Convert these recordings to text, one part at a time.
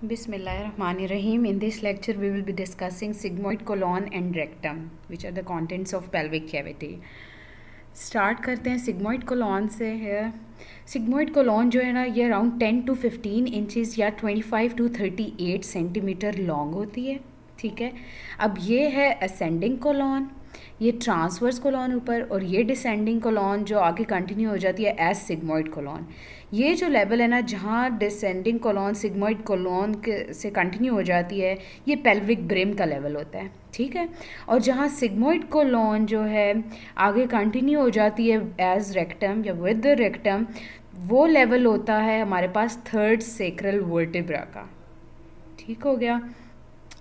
Bismillahirrahmanirrahim. In this lecture, we will be discussing sigmoid colon and rectum, which are the contents of pelvic cavity. Start करते हैं sigmoid colon से है। Sigmoid colon जो है ना, ये अराउंड 10 to 15 इंचज़ या 25 to 38 सेंटीमीटर लॉन्ग होती है। ठीक है, अब ये है असेंडिंग कोलॉन, ये ट्रांसवर्स कोलॉन ऊपर, और ये डिसेंडिंग कोलॉन जो आगे कंटिन्यू हो जाती है एज सिग्मोइड कोलॉन। ये जो लेवल है ना, जहाँ डिसेंडिंग कोलॉन सिग्मोइड कोलॉन से कंटिन्यू हो जाती है, ये पेल्विक ब्रिम का लेवल होता है। ठीक है, और जहाँ सिग्मोइड कोलॉन जो है आगे कंटिन्यू हो जाती है एज रेक्टम या विद द रेक्टम, वो लेवल होता है हमारे पास थर्ड सेक्रल वर्टिब्रा का। ठीक हो गया।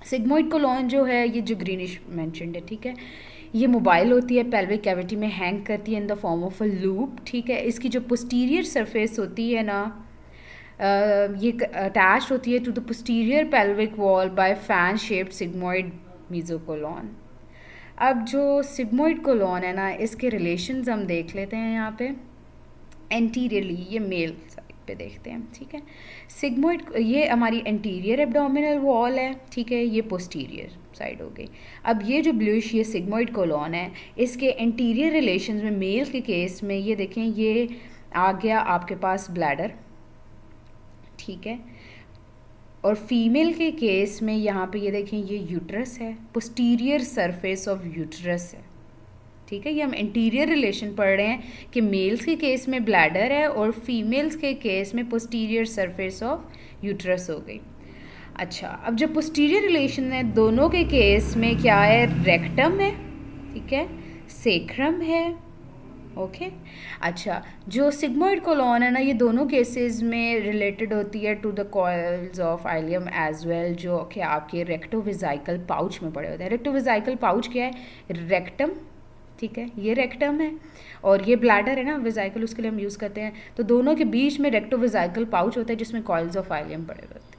सिग्मोइड कोलॉन जो है, ये जो ग्रीनिश मेंशन्ड है, ठीक है, ये मोबाइल होती है, पेल्विक कैविटी में हैंग करती है in the form of a loop. ठीक है, इसकी जो पोस्टीरियर सरफेस होती है ना, ये अटैच होती है to the posterior pelvic wall by fan shaped sigmoid mesocolon. अब जो सिग्मोइड कोलॉन है ना, इसके रिलेशंस हम देख लेते हैं यहाँ पे। एंटीरियरली ये मेल साइड पे देखते हैं। ठीक है, सिग्मोइड ये हमारी एंटीरियर एब्डोमिनल वॉल है। ठीक है, ये पोस्टीरियर साइड हो गई। अब ये जो ब्लूइश ये सिग्मोइड कोलॉन है, इसके एंटीरियर रिलेशंस में मेल के केस में ये देखें, ये आ गया आपके पास ब्लैडर। ठीक है, और फीमेल के केस में यहाँ पे ये देखें, ये यूट्रस है, पोस्टीरियर सरफेस ऑफ यूट्रस है। ठीक है, ये हम इंटीरियर रिलेशन पढ़ रहे हैं कि मेल्स के केस में ब्लैडर है और फीमेल्स के केस में पोस्टीरियर सरफेस ऑफ यूट्रस हो गई। अच्छा, अब जो पोस्टीरियर रिलेशन है दोनों के केस में क्या है, रेक्टम है, ठीक है, सेक्रम है। ओके, अच्छा, जो सिग्मोइड कोलॉन है ना, ये दोनों केसेस में रिलेटेड होती है to the coils of ileum as well, जो कि आपके रेक्टोवेजाइकल पाउच में पड़े होते हैं। रेक्टोवेजाइकल पाउच क्या है, रेक्टम, ठीक है, ये रेक्टम है और ये ब्लैडर है ना, वेजाइकल उसके लिए हम यूज़ करते हैं। तो दोनों के बीच में रेक्टोवेजाइकल पाउच होता है जिसमें कॉइल्स ऑफ आइलियम पड़े होते हैं।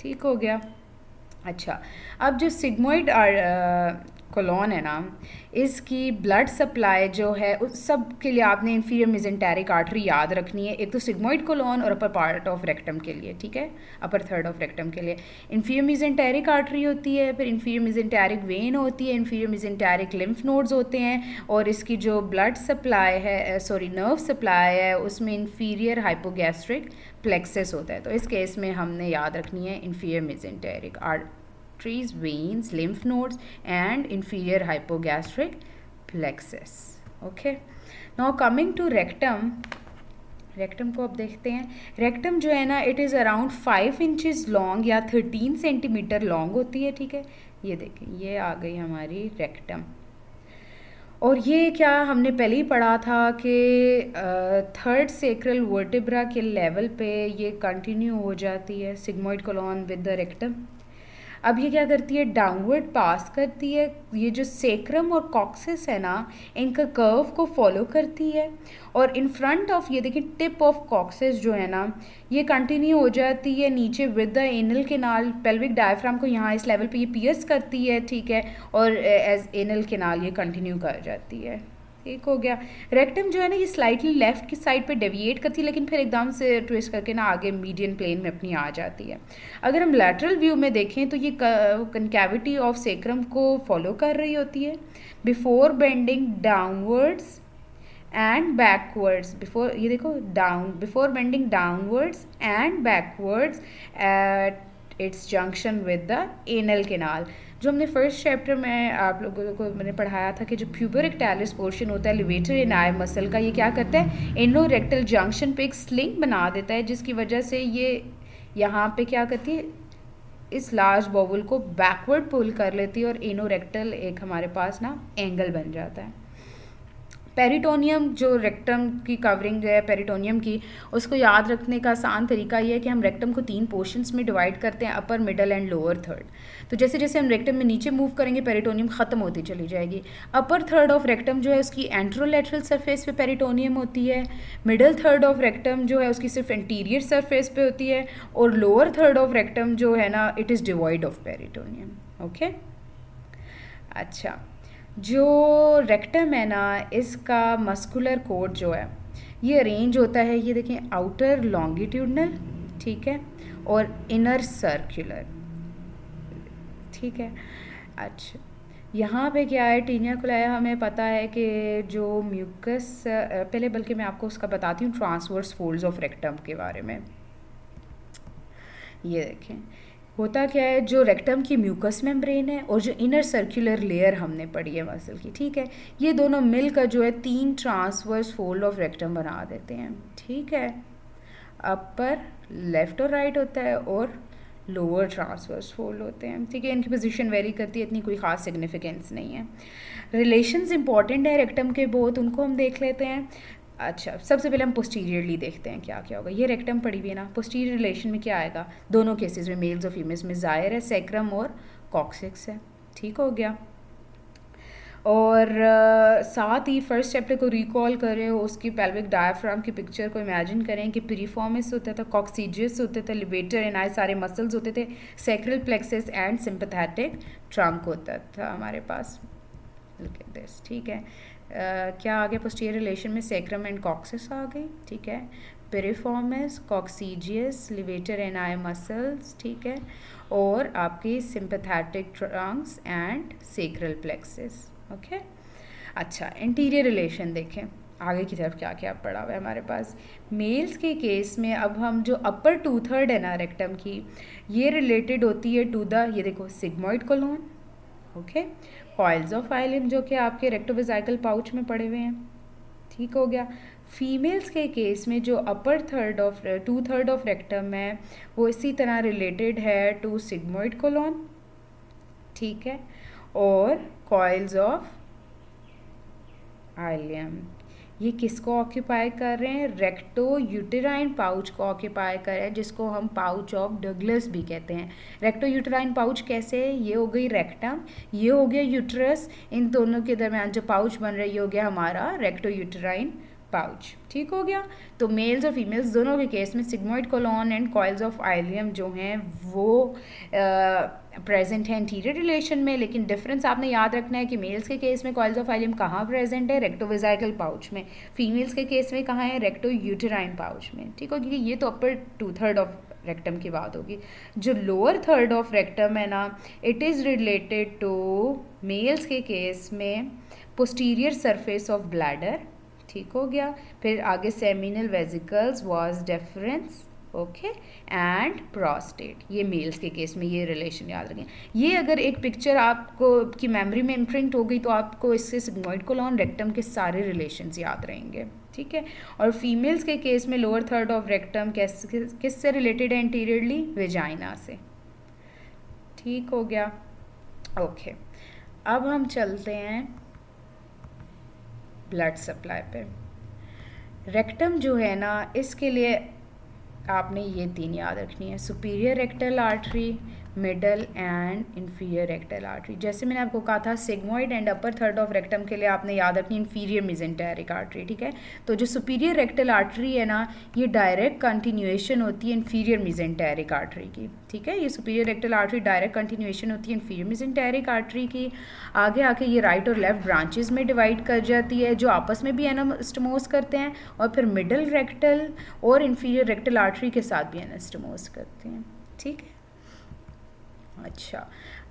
ठीक हो गया। अच्छा, अब जो सिग्मोइड कोलॉन है ना, इसकी ब्लड सप्लाई जो है उस सब के लिए आपने इन्फीरियर मेसेंटेरिक आर्टरी याद रखनी है। एक तो सिग्मोइड कोलॉन और अपर पार्ट ऑफ रेक्टम के लिए, ठीक है, अपर थर्ड ऑफ रेक्टम के लिए इन्फीरियर मेसेंटेरिक आर्टरी होती है, फिर इन्फीरियर मेसेंटेरिक वेन होती है, इन्फीरियर मेसेंटेरिक लिम्फ नोड्स होते हैं, और इसकी जो ब्लड सप्लाई है, नर्व सप्लाई है, उसमें इन्फीरियर हाइपोगैस्ट्रिक प्लेक्सस होता है। तो इस केस में हमने याद रखनी है inferior mesenteric arteries, veins, lymph nodes and inferior hypogastric plexus. Okay, now coming to rectum. Rectum को अब देखते हैं। रेक्टम जो है ना, it is around 5 inches long या 13 सेंटीमीटर लॉन्ग होती है। ठीक है, ये देखें, ये आ गई हमारी रेक्टम। और ये क्या हमने पहले ही पढ़ा था कि थर्ड सेक्रल वर्टिब्रा के लेवल पे ये कंटिन्यू हो जाती है sigmoid colon with the rectum. अब ये क्या करती है, डाउनवर्ड पास करती है, ये जो सेक्रम और कॉक्सिस है ना, इनका कर्व को फॉलो करती है, और इन फ्रंट ऑफ ये देखिए टिप ऑफ कॉक्सिस जो है ना, ये कंटिन्यू हो जाती है नीचे with the anal canal, pelvic diaphragm को यहाँ इस लेवल पे ये पियर्स करती है। ठीक है, और एज एनल केनाल ये कंटिन्यू कर जाती है। ठीक हो गया। रेक्टम जो है ना, ये स्लाइटली लेफ्ट की साइड पे डेविएट करती है, लेकिन फिर एकदम से ट्विस्ट करके ना आगे मीडियन प्लेन में अपनी आ जाती है। अगर हम लैटरल व्यू में देखें तो ये कनकैविटी ऑफ सेक्रम को फॉलो कर रही होती है before bending downwards and backwards. Before, ये देखो, before bending downwards and backwards at its junction with the anal canal. जो हमने फर्स्ट चैप्टर में आप लोगों को मैंने पढ़ाया था कि जो प्यूबोरेक्टालिस पोर्शन होता है लिवेटर एनाई मसल का, ये क्या करता है, एनोरेक्टल जंक्शन पे एक स्लिंग बना देता है, जिसकी वजह से ये यहाँ पे क्या करती है, इस लार्ज बॉवल को बैकवर्ड पुल कर लेती है और एनोरेक्टल एक हमारे पास ना एंगल बन जाता है। पेरिटोनियम, जो रेक्टम की कवरिंग है पेरिटोनियम की, उसको याद रखने का आसान तरीका ये है कि हम रेक्टम को 3 पोर्शंस में डिवाइड करते हैं, अपर, मिडल एंड लोअर थर्ड। तो जैसे जैसे हम रेक्टम में नीचे मूव करेंगे, पेरिटोनियम ख़त्म होती चली जाएगी। अपर थर्ड ऑफ रेक्टम जो है उसकी एंट्रोलेटरल सरफेस पे पेरिटोनियम होती है, मिडल थर्ड ऑफ रेक्टम जो है उसकी सिर्फ एंटीरियर सरफेस पे होती है, और लोअर थर्ड ऑफ रेक्टम जो है ना, it is devoid of peritoneum. Okay, अच्छा, जो रेक्टम है ना, इसका मस्कुलर कोड जो है ये अरेंज होता है, ये देखें, आउटर लॉन्गिट्यूडनल, ठीक है, और इनर सर्कुलर, ठीक है। अच्छा, यहाँ पे क्या है, टीनिया कुलाया हमें पता है कि जो म्यूकस, पहले बल्कि मैं आपको उसका बताती हूँ ट्रांसवर्स फोल्ड्स ऑफ रेक्टम के बारे में। ये देखें होता क्या है, जो रेक्टम की म्यूकस मेम्ब्रेन है और जो इनर सर्कुलर लेयर हमने पढ़ी है मसल की, ठीक है, ये दोनों मिलकर जो है 3 ट्रांसवर्स फोल्ड ऑफ रेक्टम बना देते हैं, ठीक है। अपर लेफ्ट और राइट होता है और लोअर ट्रांसवर्स फोल्ड होते हैं, ठीक है। इनकी पोजीशन वेरी करती है, इतनी कोई ख़ास सिग्निफिकेंस नहीं है। रिलेशंस इंपॉर्टेंट है रेक्टम के बहुत, उनको हम देख लेते हैं। अच्छा, सबसे पहले हम पोस्टीरियरली देखते हैं क्या क्या होगा। ये रेक्टम पड़ी हुई है ना, पोस्टीरियर रिलेशन में क्या आएगा, दोनों केसेस में मेल्स और फीमेल्स में जाहिर है सैक्रम और कॉक्सिक्स है, ठीक हो गया। और साथ ही फर्स्ट चैप्टर को रिकॉल करें, उसकी पेल्विक डायफ्राम की पिक्चर को इमेजिन करें कि पिरिफॉर्मिस होता था, कॉक्सीजियस होते थे, लिवेटर एंड आई सारे मसल्स होते थे, sacral plexus and sympathetic trunk होता था हमारे पास। लुक एट दिस, ठीक है। क्या आ गया पोस्टीरियर रिलेशन में, सैक्रम एंड कॉक्सिस आ गई, ठीक है। Piriformis, coccygeus, levator and ani muscles, ठीक है, और आपकी sympathetic trunks and sacral plexus, okay. अच्छा, इंटीरियर रिलेशन देखें आगे की तरफ क्या क्या पड़ा हुआ है हमारे पास। मेल्स के केस में अब हम जो अपर 2/3 है ना रेक्टम की, ये रिलेटेड होती है टू द, ये देखो sigmoid colon, okay, coils of ileum जो कि आपके रेक्टोवेसाइकल पाउच में पड़े हुए हैं, ठीक हो गया। फीमेल्स के केस में जो अपर 2/3 ऑफ रेक्टम है वो इसी तरह रिलेटेड है टू सिग्मोइड कोलोन, ठीक है, और कॉइल्स ऑफ आइलियम। ये किसको ऑक्यूपाई कर रहे हैं, रेक्टो यूटेराइन पाउच को ऑक्यूपाई कर रहे हैं, जिसको हम पाउच ऑफ डगलस भी कहते हैं। रेक्टो यूटेराइन पाउच कैसे है, ये हो गई रेक्टम, ये हो गया यूट्रस, इन दोनों के दरमियान जो पाउच बन रहा है ये हो गया हमारा रेक्टो यूटेराइन पाउच, ठीक हो गया। तो मेल्स और फीमेल्स दोनों के केस में sigmoid colon and coils of ileum जो हैं वो प्रेजेंट है इंटीरियर रिलेशन में, लेकिन डिफरेंस आपने याद रखना है कि मेल्स के केस में कॉइल्स ऑफ आइलियम कहाँ प्रेजेंट है, रेक्टोवेसाइकल पाउच में, फीमेल्स के केस में कहाँ है, रेक्टो यूटेराइन पाउच में, ठीक हो, क्योंकि ये तो अपर 2/3 ऑफ रेक्टम की बात होगी। जो लोअर 1/3 ऑफ रेक्टम है ना, it is related to males के केस में पोस्टीरियर सरफेस ऑफ ब्लैडर, ठीक हो गया। फिर आगे seminal vesicles vas deferens, okay, and prostate, ये मेल्स के केस में ये रिलेशन याद रखें। ये अगर एक पिक्चर आपको की मेमोरी में इम्प्रिंट हो गई तो आपको इससे सिग्मोइड कोलोन रेक्टम के सारे रिलेशंस याद रहेंगे, ठीक है। और फीमेल्स के केस में लोअर 1/3 ऑफ रेक्टम किससे रिलेटेड है इंटीरियरली, वेजाइना से, ठीक हो गया, ओके। अब हम चलते हैं ब्लड सप्लाई पे। रेक्टम जो है ना, इसके लिए आपने ये 3 याद रखनी है, superior rectal artery, middle and inferior rectal artery. जैसे मैंने आपको कहा था sigmoid and upper 1/3 of rectum के लिए आपने याद रखनी इंफीरियर मेसेंटेरिक आर्टरी, ठीक है। तो जो सुपीरियर रेक्टल आर्टरी है ना, ये डायरेक्ट कंटिन्यूएशन होती है इंफीरियर मेसेंटेरिक आर्टरी की, ठीक है। ये superior rectal artery direct continuation होती है इंफीरियर मेसेंटेरिक आर्टरी की। आगे आके ये राइट और लेफ्ट ब्रांचेस में डिवाइड कर जाती है जो आपस में भी एनास्टोमोस करते हैं, और फिर मिडल रेक्टल और इंफीरियर रेक्टल आर्टरी के साथ भी एनास्टोमोस करते हैं, ठीक है। अच्छा,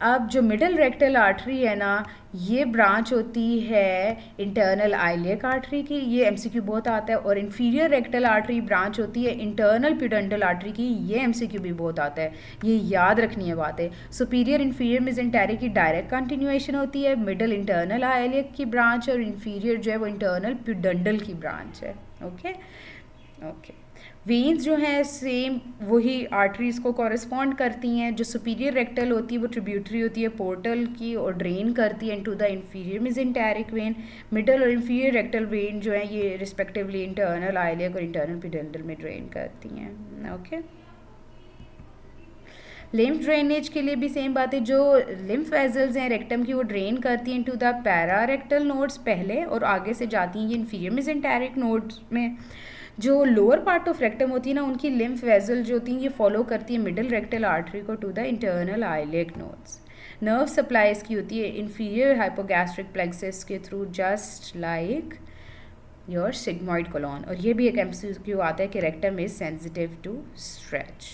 अब जो मिडल रेक्टल आर्टरी है ना, ये ब्रांच होती है इंटरनल आइलियक आर्टरी की, ये एमसीक्यू बहुत आता है। और इंफीरियर रेक्टल आर्टरी ब्रांच होती है इंटरनल प्यूडेंटल आर्टरी की, ये एमसीक्यू भी बहुत आता है, ये याद रखनी है बातें। सुपीरियर इंफीरियर मेसेंटेरिक की डायरेक्ट कंटिन्यूएशन होती है, मिडल इंटरनल आइलियक की ब्रांच, और इंफीरियर जो है वो इंटरनल प्यूडेंटल की ब्रांच है, ओके ओके। वेन्स जो हैं सेम वही आर्टरीज को कॉरेस्पॉन्ड करती हैं। जो सुपीरियर रेक्टल होती है वो ट्रिब्यूटरी होती है पोर्टल की और ड्रेन करती है into the inferior mesenteric when. Middle और इंफीरियर रेक्टल वेन जो है ये रिस्पेक्टिवली इंटरनल आइलियक और इंटरनल प्यूडेंटल में ड्रेन करती हैं, ओके। लिम्फ ड्रेनेज के लिए भी सेम बात है, जो लिम्फ वेजल्स हैं रेक्टम की वो ड्रेन करती हैं into the para rectal nodes पहले, और आगे से जाती हैं ये इंफीरियर मेसेंटेरिक नोड्स में। जो लोअर पार्ट ऑफ रेक्टम होती है ना, उनकी लिम्फ वेजल जो होती हैं ये फॉलो करती है मिडल रेक्टल आर्टरी को to the internal iliac nodes. Nerve supply इसकी होती है इंफीरियर हाइपोगैस्ट्रिक प्लेक्सस के through, just like your sigmoid colon. और ये भी एक एमसीक्यू आता है कि rectum is sensitive to stretch.